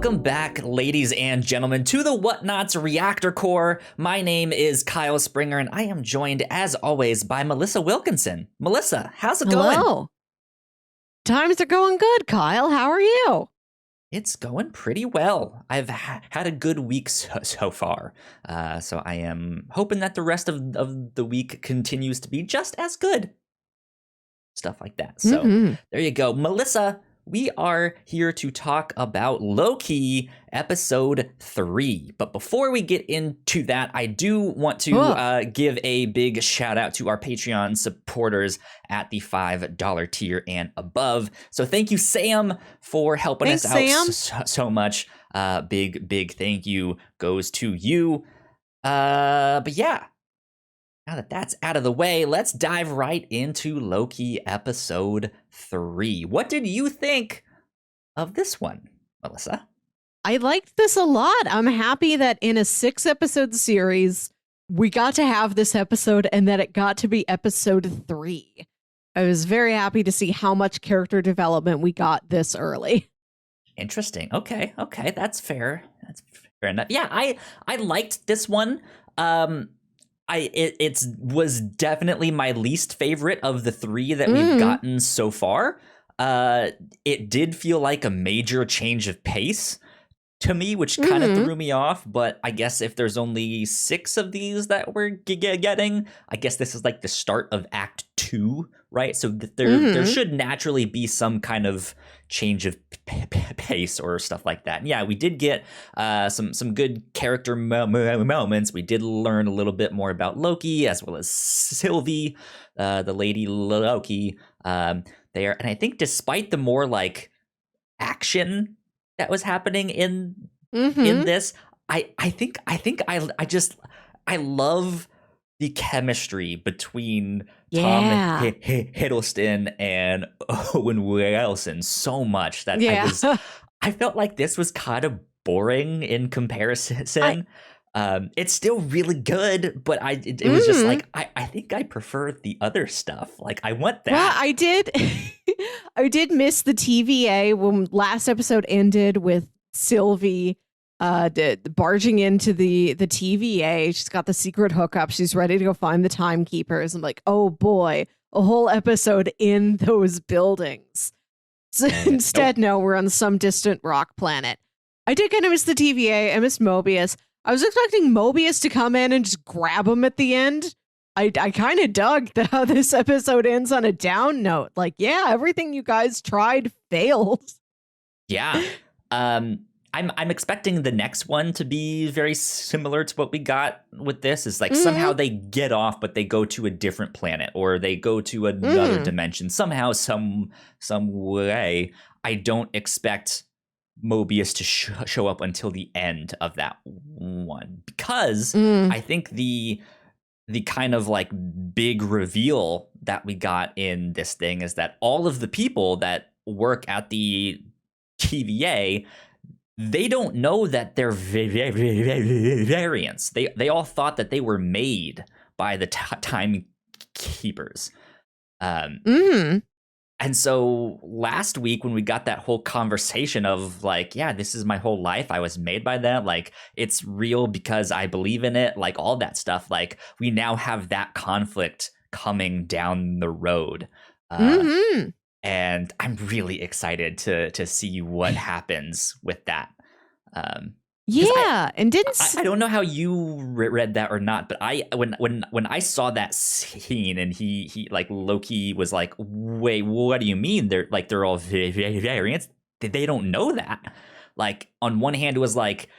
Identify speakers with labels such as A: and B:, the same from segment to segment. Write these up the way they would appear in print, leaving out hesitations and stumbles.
A: Welcome back, ladies and gentlemen, to the Whatnauts Reactor Corps. My name is Kyle Springer, and I am joined, as always, by Melissa Wilkinson. Melissa, how's it going?
B: Hello. Times are going good, Kyle. How are you?
A: It's going pretty well. I've had a good week so far, so I am hoping that the rest of the week continues to be just as good. Stuff like that. So there you go. Melissa, we are here to talk about Loki episode 3. But before we get into that, I do want to give a big shout out to our Patreon supporters at the $5 tier and above. So thank you, Sam, for helping us out so much. Big thank you goes to you. But yeah. Now that that's out of the way, let's dive right into Loki episode 3. What did you think of this one, Melissa?
B: I liked this a lot. I'm happy that in a 6-episode series, we got to have this episode and that it got to be episode 3. I was very happy to see how much character development we got this early.
A: Interesting. Okay. That's fair. That's fair enough. Yeah, I liked this one. It was definitely my least favorite of the 3 that we've gotten so far. It did feel like a major change of pace to me, which kind of threw me off. But I guess if there's only 6 of these that we're getting, I guess this is like the start of Act 2, right? So there should naturally be some kind of change of pace or stuff like that. And yeah, we did get some good character moments. We did learn a little bit more about Loki as well as Sylvie, the lady Loki there. And I think despite the more like action that was happening in this, I think I love the chemistry between Tom Hiddleston and Owen Wilson so much that I felt like this was kind of boring in comparison. It's still really good, but it was just like I think I prefer the other stuff. Like I want that.
B: Well, I did I did miss the TVA when last episode ended with Sylvie barging into the TVA. She's got the secret hookup. She's ready to go find the timekeepers. I'm like, oh boy, a whole episode in those buildings. So instead, no, we're on some distant rock planet. I did kind of miss the TVA. I missed Mobius. I was expecting Mobius to come in and just grab him at the end. I kind of dug how this episode ends on a down note. Like, yeah, everything you guys tried failed.
A: Yeah. I'm expecting the next one to be very similar to what we got with this. Is like somehow they get off, but they go to a different planet or they go to another dimension somehow, some way. I don't expect Mobius to show up until the end of that one because I think the kind of like big reveal that we got in this thing is that all of the people that work at the TVA, they don't know that they're variants. They all thought that they were made by the timekeepers. And so last week when we got that whole conversation of like, yeah, this is my whole life. I was made by them. Like it's real because I believe in it. Like all that stuff. Like we now have that conflict coming down the road. And I'm really excited to see what happens with that.
B: And didn't
A: I don't know how you read that or not, but when I saw that scene and he like Loki was like, wait, what do you mean they're all variants? They don't know that. Like on one hand it was like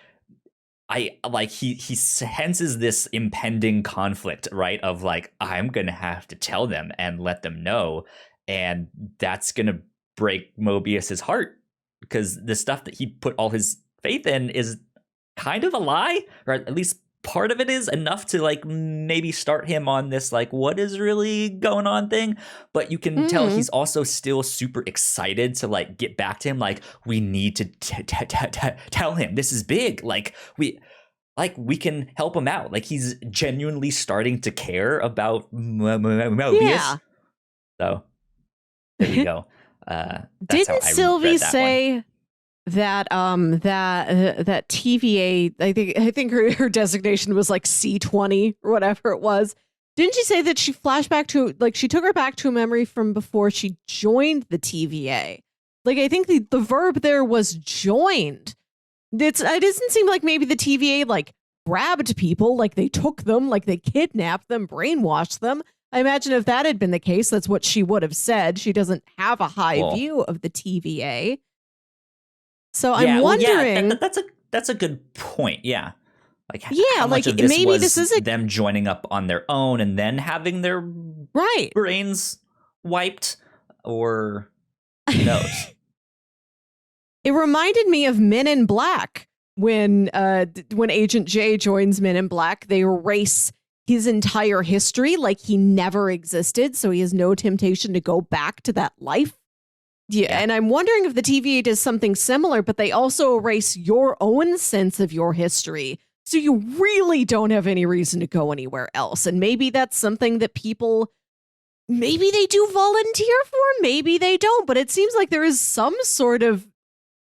A: he senses this impending conflict, right? Of like I'm gonna have to tell them and let them know, and that's gonna break Mobius's heart because the stuff that he put all his faith in is kind of a lie, or at least part of it is enough to like maybe start him on this like what is really going on thing. But you can tell he's also still super excited to like get back to him. Like we need to tell him this is big. Like we can help him out. Like he's genuinely starting to care about Mobius. So there you go.
B: Didn't Sylvie say that TVA, I think her designation was like C-20 or whatever it was. Didn't she say that she flashed back to, like, she took her back to a memory from before she joined the TVA? Like, I think the verb there was joined. It doesn't seem like maybe the TVA like grabbed people, like they took them, like they kidnapped them, brainwashed them. I imagine if that had been the case, that's what she would have said. She doesn't have a high view of the TVA. So I'm wondering.
A: That's a good point. Yeah. Like,
B: yeah,
A: how much
B: like
A: of this
B: maybe
A: was
B: this is
A: them joining up on their own and then having their brains wiped, or who knows?
B: It reminded me of Men in Black when Agent J joins Men in Black. They erase his entire history like he never existed, so he has no temptation to go back to that life. Yeah, and I'm wondering if the TVA does something similar, but they also erase your own sense of your history. So you really don't have any reason to go anywhere else. And maybe that's something that people, maybe they do volunteer for, maybe they don't. But it seems like there is some sort of,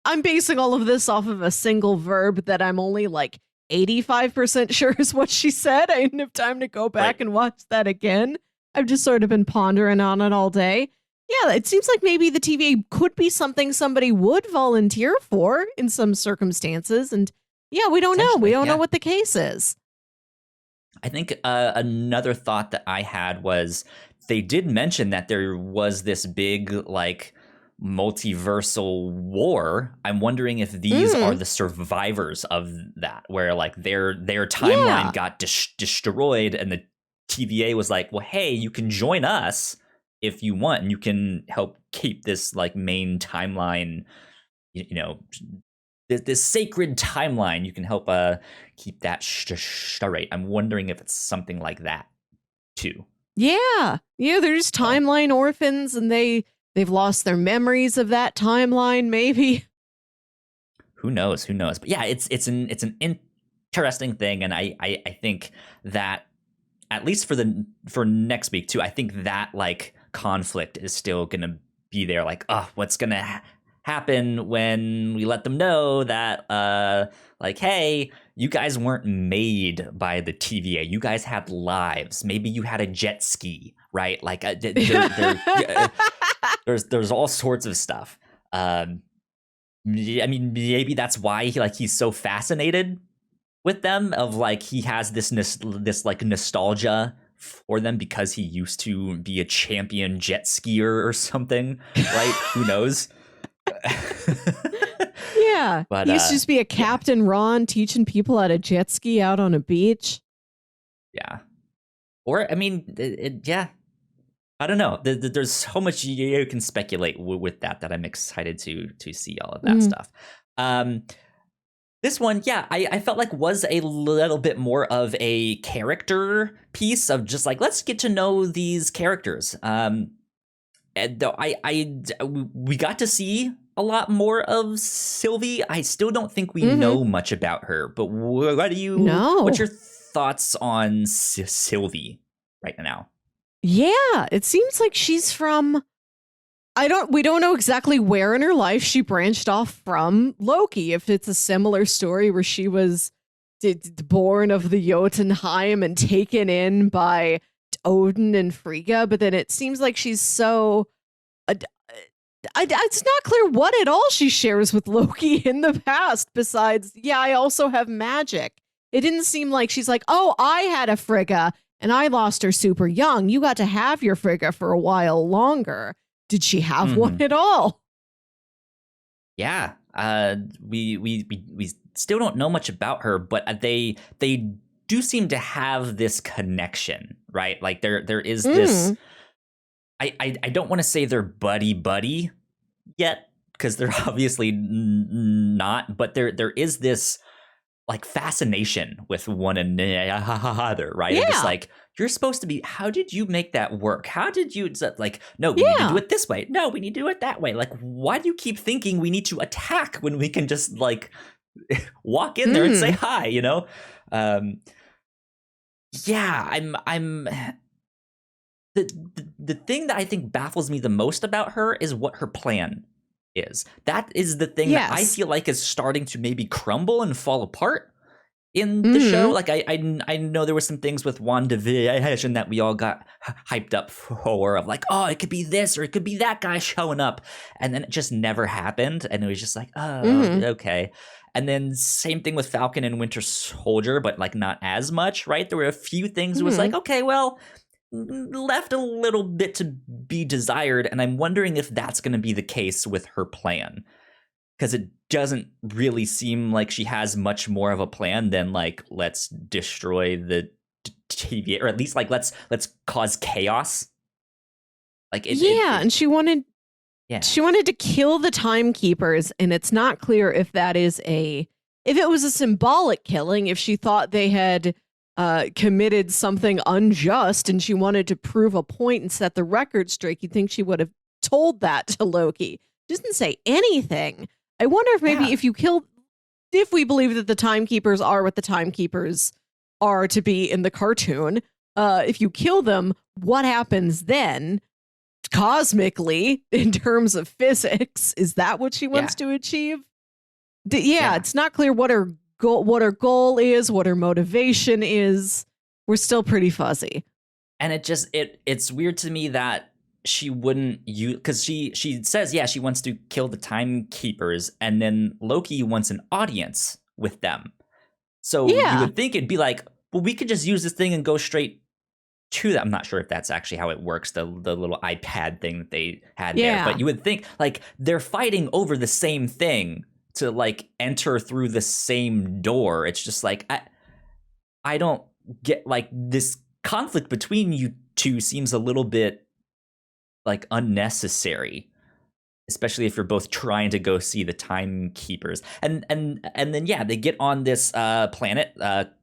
B: I'm basing all of this off of a single verb that I'm only like 85% sure is what she said. I didn't have time to go back and watch that again. I've just sort of been pondering on it all day. Yeah, it seems like maybe the TVA could be something somebody would volunteer for in some circumstances. And yeah, we don't know. We don't know what the case is.
A: I think another thought that I had was they did mention that there was this big, like, multiversal war. I'm wondering if these are the survivors of that, where like their timeline got destroyed, and the TVA was like, well, hey, you can join us if you want, and you can help keep this like main timeline, you know, this sacred timeline. You can help keep that straight. I'm wondering if it's something like that too.
B: Yeah, they're just timeline orphans, and they've lost their memories of that timeline. Maybe.
A: Who knows? But yeah, it's an interesting thing, and I think that at least for next week too, I think that like conflict is still gonna be there. Like, what's gonna happen when we let them know that like, hey, you guys weren't made by the TVA. You guys had lives. Maybe you had a jet ski, right? Like, there's all sorts of stuff. I mean, maybe that's why he's so fascinated with them, of like he has this like nostalgia for them because he used to be a champion jet skier or something, right? Who knows?
B: Yeah, but he used to just be a Captain Ron teaching people how to jet ski out on a beach.
A: Yeah, or I mean, I don't know. There's so much you can speculate with that I'm excited to see all of that stuff. This one, I felt like was a little bit more of a character piece of just like, let's get to know these characters. And though we got to see a lot more of Sylvie, I still don't think we know much about her. But what's your thoughts on Sylvie right now?
B: Yeah, it seems like she's from, we don't know exactly where in her life she branched off from Loki. If it's a similar story where she was born of the Jotunheim and taken in by Odin and Frigga, but then it seems like she's so, it's not clear what at all she shares with Loki in the past besides, I also have magic. It didn't seem like she's like, oh, I had a Frigga and I lost her super young. You got to have your Frigga for a while longer. Did she have one at all?
A: Yeah, we still don't know much about her, but they do seem to have this connection, right? Like there is this. I don't want to say they're buddy yet, because they're obviously not. But there is this like fascination with one another, right? Yeah. Just like, you're supposed to be, how did you make that work? How did you, like, no, we need to do it this way. No, we need to do it that way. Like, why do you keep thinking we need to attack when we can just like walk in there and say hi, you know? I'm the thing that I think baffles me the most about her is what her plan is. That is the thing that I
B: Yes.
A: feel like is starting to maybe crumble and fall apart in the show. Like I know there were some things with WandaVision that we all got hyped up for, of like, oh, it could be this or it could be that guy showing up, and then it just never happened, and it was just like, oh, okay. And then same thing with Falcon and Winter Soldier, but like not as much, right? There were a few things it was like, okay, well, left a little bit to be desired, and I'm wondering if that's going to be the case with her plan. Because it doesn't really seem like she has much more of a plan than like, let's destroy the TV, or at least like let's cause chaos. Like
B: and she wanted to kill the timekeepers, and it's not clear if that is if it was a symbolic killing, if she thought they had committed something unjust and she wanted to prove a point and set the record straight. You'd think she would have told that to Loki. She doesn't say anything. I wonder if maybe if we believe that the timekeepers are what the timekeepers are to be in the cartoon, if you kill them, what happens then cosmically in terms of physics? Is that what she wants to achieve? It's not clear what her goal is, what her motivation is. We're still pretty fuzzy.
A: And it's weird to me that she wouldn't use, because she says, she wants to kill the timekeepers, and then Loki wants an audience with them. So you would think it'd be like, well, we could just use this thing and go straight to them. I'm not sure if that's actually how it works, the little iPad thing that they had there. But you would think like they're fighting over the same thing to like enter through the same door. It's just like, I don't get, like, this conflict between you two seems a little bit like unnecessary, especially if you're both trying to go see the timekeepers. And then they get on this planet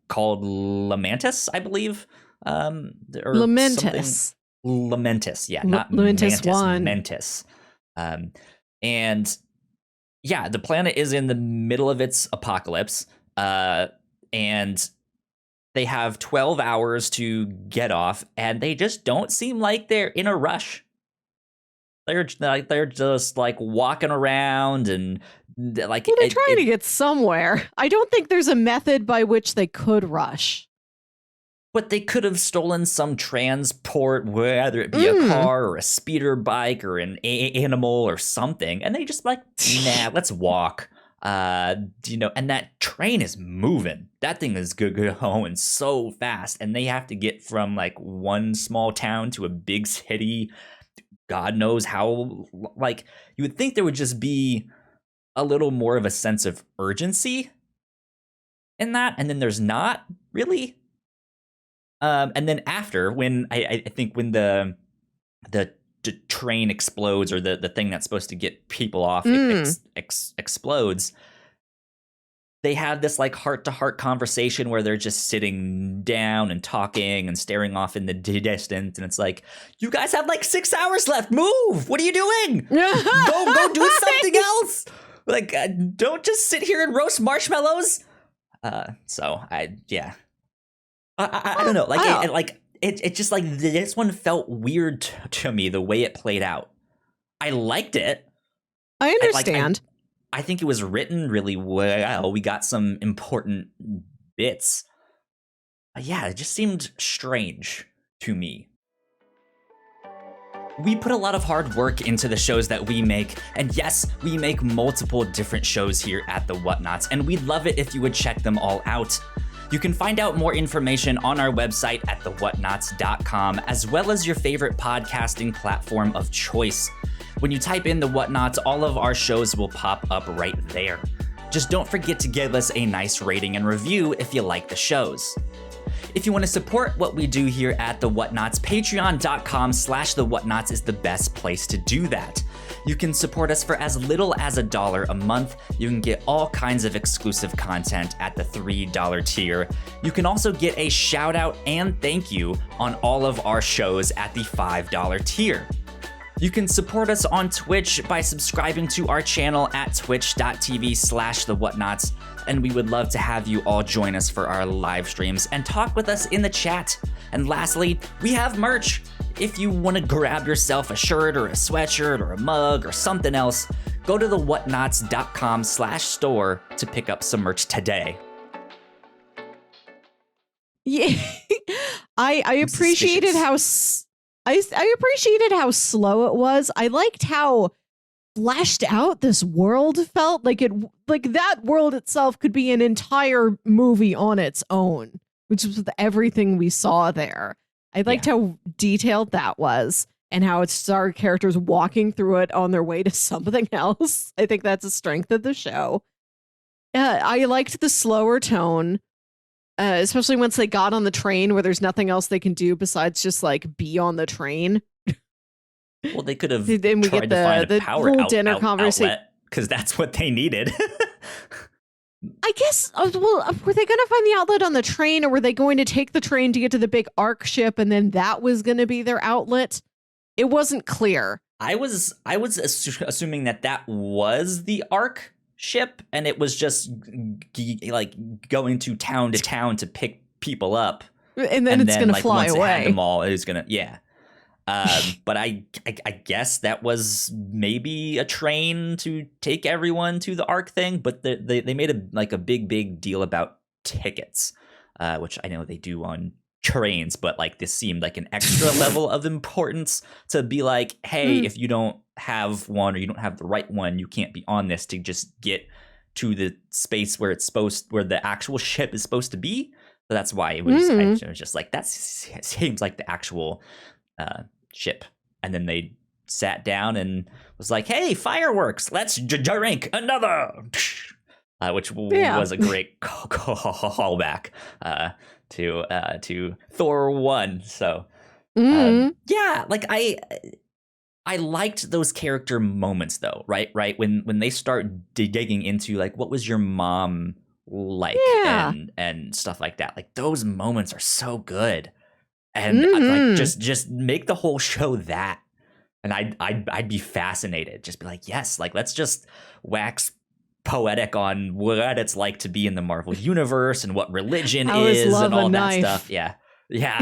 A: called Lamentis, I believe. Or
B: Lamentis.
A: Lamentis, not
B: Lamentis
A: Mantis,
B: 1.
A: Mentis. And the planet is in the middle of its apocalypse, and they have 12 hours to get off, and they just don't seem like they're in a rush. They're just like walking around and like.
B: Well, they're trying to get somewhere. I don't think there's a method by which they could rush.
A: But they could have stolen some transport, whether it be a car or a speeder bike or an animal or something, and they just like, nah, let's walk. And that train is moving. That thing is going so fast, and they have to get from like one small town to a big city. God knows how. Like, you would think there would just be a little more of a sense of urgency in that, and then there's not really. And then after, when I think when the train explodes, or the thing that's supposed to get people off explodes, they have this like heart-to-heart conversation where they're just sitting down and talking and staring off in the distance, and it's like, you guys have like 6 hours left. Move! What are you doing? Go do something else. Like, don't just sit here and roast marshmallows. I don't know. Like, it just like this one felt weird to me, the way it played out. I liked it.
B: I understand.
A: I think it was written really well. We got some important bits. It just seemed strange to me. We put a lot of hard work into the shows that we make, and yes, we make multiple different shows here at the Whatnauts, and we'd love it if you would check them all out. You can find out more information on our website at thewhatnauts.com, as well as your favorite podcasting platform of choice. When you type in the Whatnauts, all of our shows will pop up right there. Just don't forget to give us a nice rating and review if you like the shows. If you want to support what we do here at the Whatnauts, patreon.com/the Whatnauts is the best place to do that. You can support us for as little as $1 a month. You can get all kinds of exclusive content at the $3 tier. You can also get a shout out and thank you on all of our shows at the $5 tier. You can support us on Twitch by subscribing to our channel at twitch.tv/the Whatnauts, and we would love to have you all join us for our live streams and talk with us in the chat. And lastly, we have merch. If you want to grab yourself a shirt or a sweatshirt or a mug or something else, Go to the whatnauts.com/store to pick up some merch today.
B: Yeah, I appreciated I appreciated how slow it was. I liked how fleshed out this world felt. Like that world itself could be an entire movie on its own, which was everything we saw there. I liked how detailed that was and how it started characters walking through it on their way to something else. I think that's a strength of the show. I liked the slower tone. Especially once they got on the train where there's nothing else they can do besides just like be on the train.
A: Well, they could have
B: then we
A: tried
B: get
A: to find a power
B: dinner conversation
A: because that's what they needed.
B: I guess, well, were they going to find the outlet on the train, or were they going to take the train to get to the big arc ship and then that was going to be their outlet? It wasn't clear.
A: I was assuming that was the arc ship, and it was just like going to town to pick people up,
B: and then it's gonna fly
A: once
B: away.
A: It had them all, it was gonna but I guess that was maybe a train to take everyone to the arc thing, but they made a big deal about tickets, which I know they do on trains, but like this seemed like an extra level of importance to be like, hey, if you don't have one or you don't have the right one, you can't be on this to just get to the space where where the actual ship is supposed to be. So that's why it was, I was just like, that seems like the actual ship. And then they sat down and was like, hey, fireworks, let's drink another, which was a great callback to Thor 1. So like I liked those character moments though, right? When they start digging into like, what was your mom like, and stuff like that. Like those moments are so good, and like just make the whole show that, and I'd be fascinated. Just be like, yes, like let's just wax poetic on what it's like to be in the Marvel universe and what religion is and all that stuff. Yeah,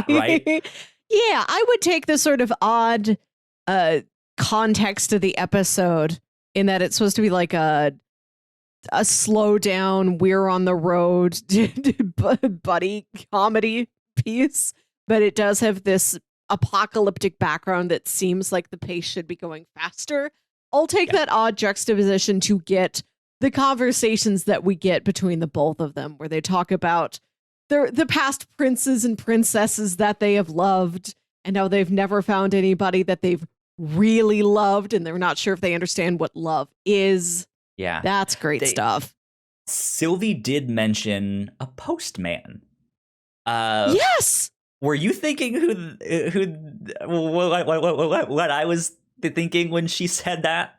A: right.
B: Yeah, I would take the sort of odd context of the episode in that it's supposed to be like a slow down, we're on the road buddy comedy piece, but it does have this apocalyptic background that seems like the pace should be going faster. I'll take that odd juxtaposition to get the conversations that we get between the both of them, where they talk about the past princes and princesses that they have loved and how they've never found anybody that they've really loved, and they're not sure if they understand what love is.
A: Yeah.
B: That's great stuff.
A: Sylvie did mention a postman.
B: Yes.
A: Were you thinking what I was thinking when she said that?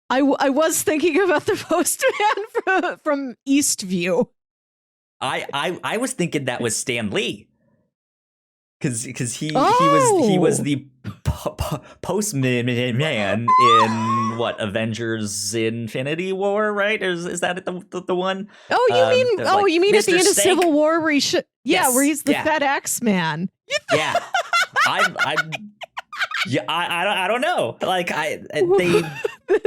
B: I was thinking about the postman from Eastview.
A: I was thinking that was Stan Lee. Because he was the postman in what, Avengers Infinity War, right? Is that the one?
B: Oh, you mean
A: Mr.
B: at the end of
A: Steak?
B: Civil War where where he's the
A: yeah.
B: FedEx man.
A: Yeah, I don't know. Like they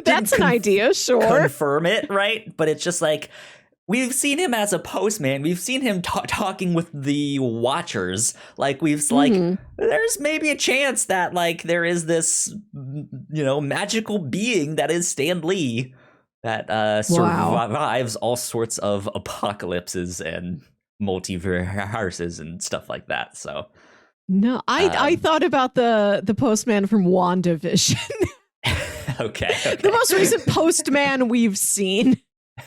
B: that's an idea, sure.
A: Confirm it, right? But it's just like, we've seen him as a postman. We've seen him talking with the Watchers. Like like there's maybe a chance that like there is this magical being that is Stan Lee that survives all sorts of apocalypses and multiverses and stuff like that. So
B: no, I thought about the postman from WandaVision.
A: Okay.
B: The most recent postman we've seen.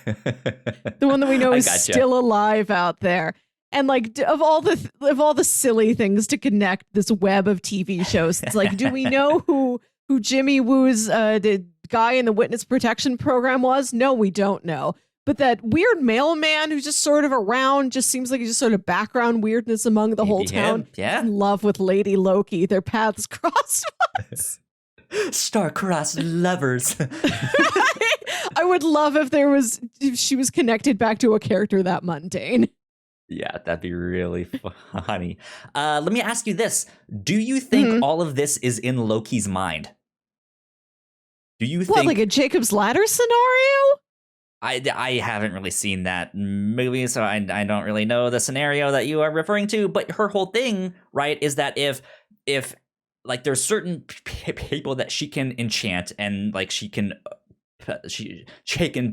B: The one that we know is still alive out there. And like of all the silly things to connect this web of TV shows, it's like, do we know who Jimmy Woo's the guy in the witness protection program was? No, we don't know. But that weird mailman who's just sort of around, just seems like he's just sort of background weirdness among the whole town.
A: Yeah.
B: In love with Lady Loki. Their paths crossed once.
A: Star-crossed lovers.
B: I would love if she was connected back to a character that mundane.
A: Yeah, that'd be really funny. Let me ask you this. Do you think all of this is in Loki's mind? Do you
B: What,
A: think
B: like a Jacob's Ladder scenario?
A: I haven't really seen that movie, so I don't really know the scenario that you are referring to. But her whole thing, right, is that if like there's certain people that she can enchant and like she can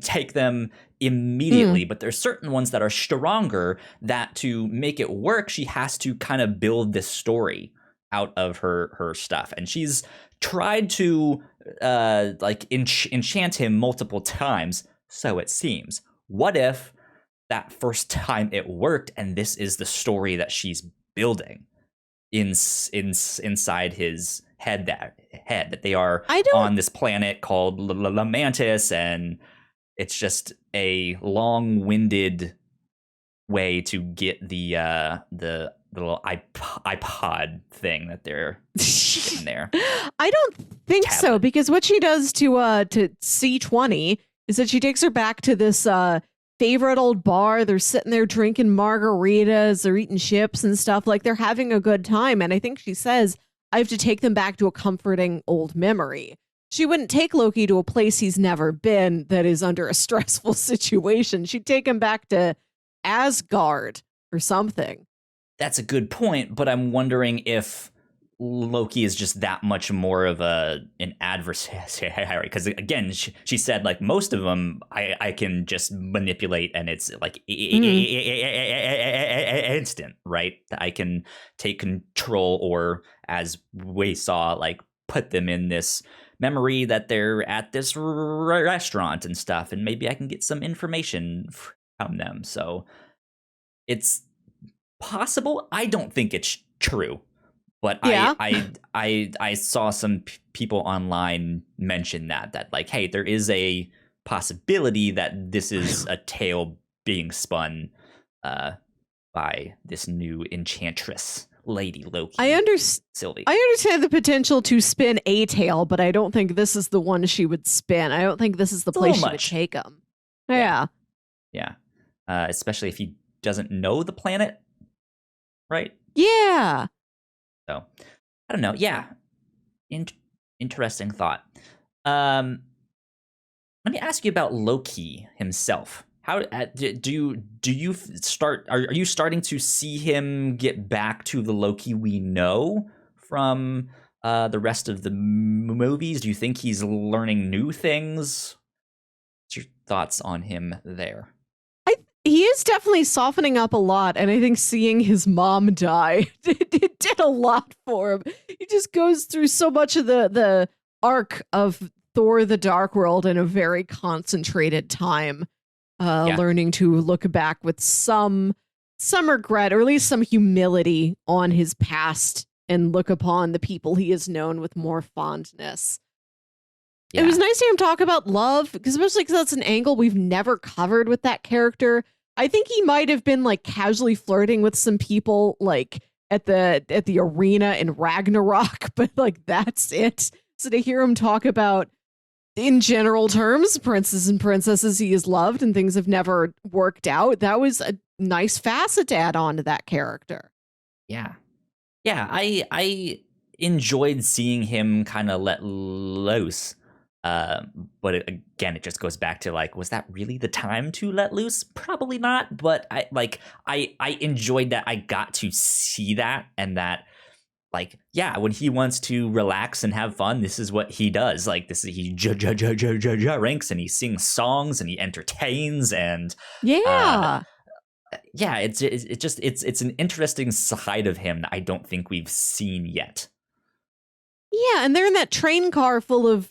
A: take them immediately, but there's certain ones that are stronger that to make it work, she has to kind of build this story out of her stuff, and she's tried to like enchant him multiple times. So it seems. What if that first time it worked, and this is the story that she's building inside his head? That they are on this planet called Lamantis, and it's just a long-winded way to get the little iPod thing that they're getting there.
B: I don't think so, because what she does to C20 is that she takes her back to this favorite old bar. They're sitting there drinking margaritas, they're eating chips and stuff, like they're having a good time. And I think she says, I have to take them back to a comforting old memory. She wouldn't take Loki to a place he's never been that is under a stressful situation. She'd take him back to Asgard or something.
A: That's a good point, but I'm wondering if Loki is just that much more of an adversary, because again, she said like most of them I can just manipulate, and it's like instant, right? I can take control, or as we saw, like put them in this memory that they're at this restaurant and stuff, and maybe I can get some information from them. So it's possible. I don't think it's true. But yeah. I saw some people online mention that like, hey, there is a possibility that this is a tale being spun by this new enchantress, Lady Loki. Sylvie.
B: I understand the potential to spin a tale, but I don't think this is the one she would spin. I don't think this is the place she would take him. Yeah.
A: Especially if he doesn't know the planet, right?
B: Yeah.
A: So, I don't know. Yeah. Interesting thought. Let me ask you about Loki himself. How do you start? Are you starting to see him get back to the Loki we know from the rest of the movies? Do you think he's learning new things? What's your thoughts on him there?
B: He is definitely softening up a lot, and I think seeing his mom die it did a lot for him. He just goes through so much of the arc of Thor: The Dark World in a very concentrated time, learning to look back with some regret, or at least some humility on his past, and look upon the people he has known with more fondness. Yeah. It was nice to hear him talk about love, especially because that's an angle we've never covered with that character. I think he might have been like casually flirting with some people like at the arena in Ragnarok, but like that's it. So to hear him talk about, in general terms, princes and princesses he has loved and things have never worked out, that was a nice facet to add on to that character.
A: Yeah. I enjoyed seeing him kind of let loose. But it just goes back to like, was that really the time to let loose? Probably not. But I enjoyed that I got to see that, and that like, yeah, when he wants to relax and have fun, this is what he does. Like he drinks and he sings songs and he entertains, and it's an interesting side of him that I don't think we've seen yet.
B: Yeah, and they're in that train car full of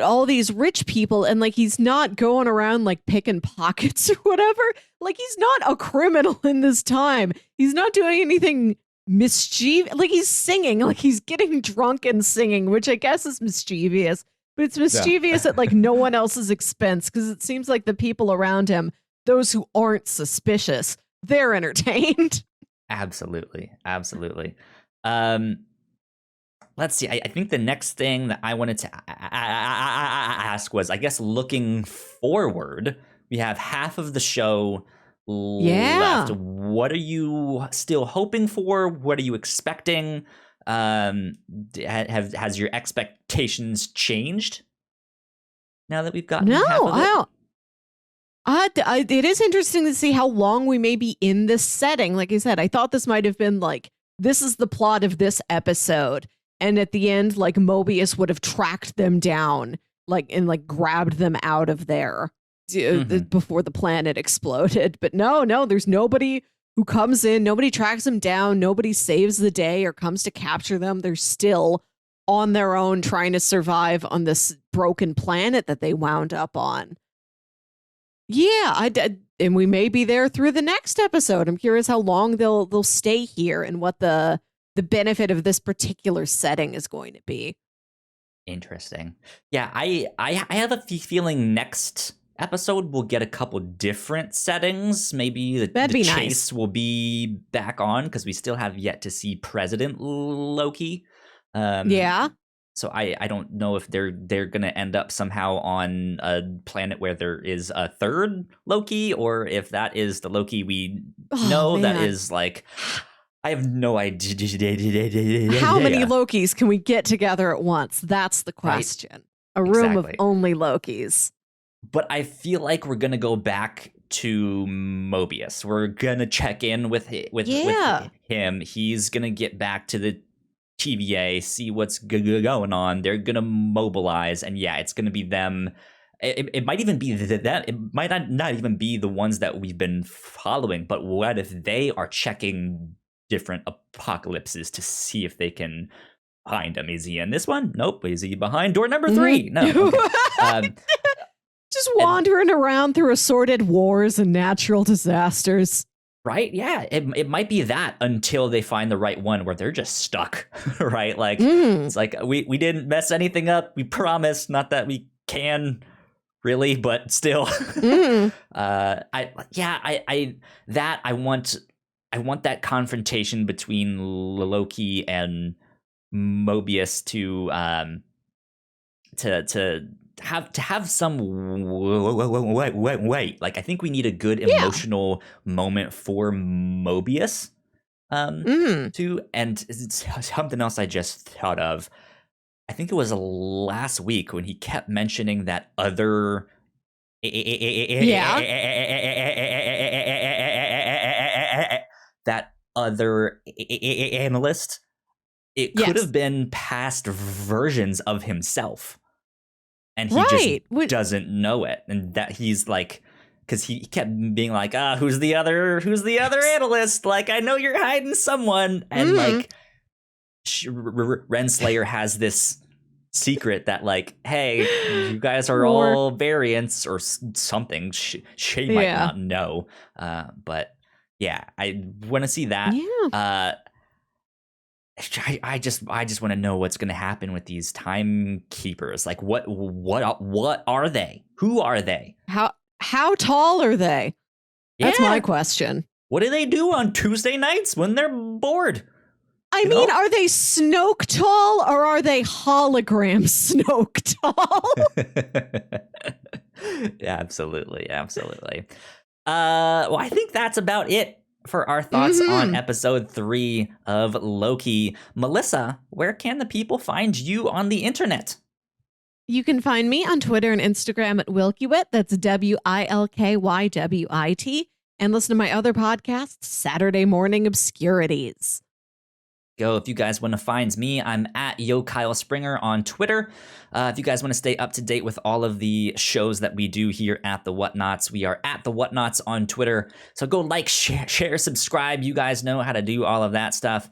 B: all these rich people, and like he's not going around like picking pockets or whatever. Like he's not a criminal in this time. He's not doing anything mischievous. Like he's singing, like he's getting drunk and singing, which I guess is mischievous, but it's mischievous at like no one else's expense, because it seems like the people around him, those who aren't suspicious, they're entertained.
A: Absolutely. Let's see. I think the next thing that I wanted to ask was, I guess, looking forward, we have half of the show left. What are you still hoping for? What are you expecting? Has your expectations changed? now that we've gotten
B: No,
A: half of it?
B: It is interesting to see how long we may be in this setting. Like I said, I thought this might have been like, this is the plot of this episode. And at the end, like Mobius would have tracked them down, and grabbed them out of there before the planet exploded. But no, there's nobody who comes in. Nobody tracks them down. Nobody saves the day or comes to capture them. They're still on their own trying to survive on this broken planet that they wound up on. Yeah, and we may be there through the next episode. I'm curious how long they'll stay here and what the benefit of this particular setting is going to be.
A: Interesting. Yeah, I have a feeling next episode we'll get a couple different settings. Maybe the chase
B: nice.
A: will be back on because we still have yet to see President Loki.
B: Yeah.
A: So I don't know if they're gonna end up somehow on a planet where there is a third Loki, or if that is the Loki we know that is like, I have no idea.
B: How many Lokis can we get together at once? That's the question. Right. A room of only Lokis.
A: But I feel like we're gonna go back to Mobius. We're gonna check in with him. He's gonna get back to the TVA, see what's going on. They're gonna mobilize, and yeah, it's gonna be them. It might even be that. It might not even be the ones that we've been following. But what if they are checking different apocalypses to see if they can find him? Is he in this one? Nope. Is he behind door number 3? No. Okay.
B: Just wandering around through assorted wars and natural disasters.
A: Right? Yeah, it might be that until they find the right one where they're just stuck, right? Like, it's like, we didn't mess anything up. We promise, not that we can really, but still. I want that confrontation between Loki and Mobius to have some wait. Like, I think we need a good emotional moment for Mobius too. And it's something else I just thought of. I think it was last week when he kept mentioning that other that other analyst. It could have been past versions of himself. And he just doesn't know it. And that he's like, because he kept being like, who's the other analyst? Like, I know you're hiding someone. And like, Renslayer has this secret that like, hey, you guys are all variants or something. She might not know. But yeah, I want to see that. Yeah. I just want to know what's going to happen with these timekeepers. Like, what are they? Who are they?
B: How tall are they? That's my question.
A: What do they do on Tuesday nights when they're bored?
B: I mean, are they Snoke tall or are they hologram Snoke tall?
A: Yeah, absolutely. Well, I think that's about it for our thoughts on episode 3 of Loki. Melissa, where can the people find you on the internet?
B: You can find me on Twitter and Instagram at Wilkywit. That's WILKYWIT. And listen to my other podcast, Saturday Morning Obscurities.
A: Go. If you guys want to find me, I'm at Yo Kyle Springer on Twitter. If you guys want to stay up to date with all of the shows that we do here at the Whatnauts, we are at the Whatnauts on Twitter. So go like, share, subscribe. You guys know how to do all of that stuff.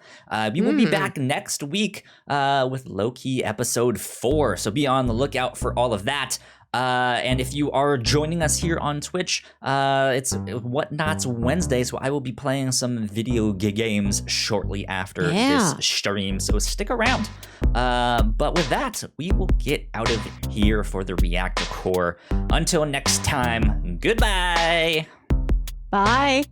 A: We will be back next week with Loki episode 4. So be on the lookout for all of that. And if you are joining us here on Twitch, it's Whatnauts Wednesday, so I will be playing some video games shortly after this stream, so stick around. But with that, we will get out of here for the Reactor Corps. Until next time, goodbye!
B: Bye!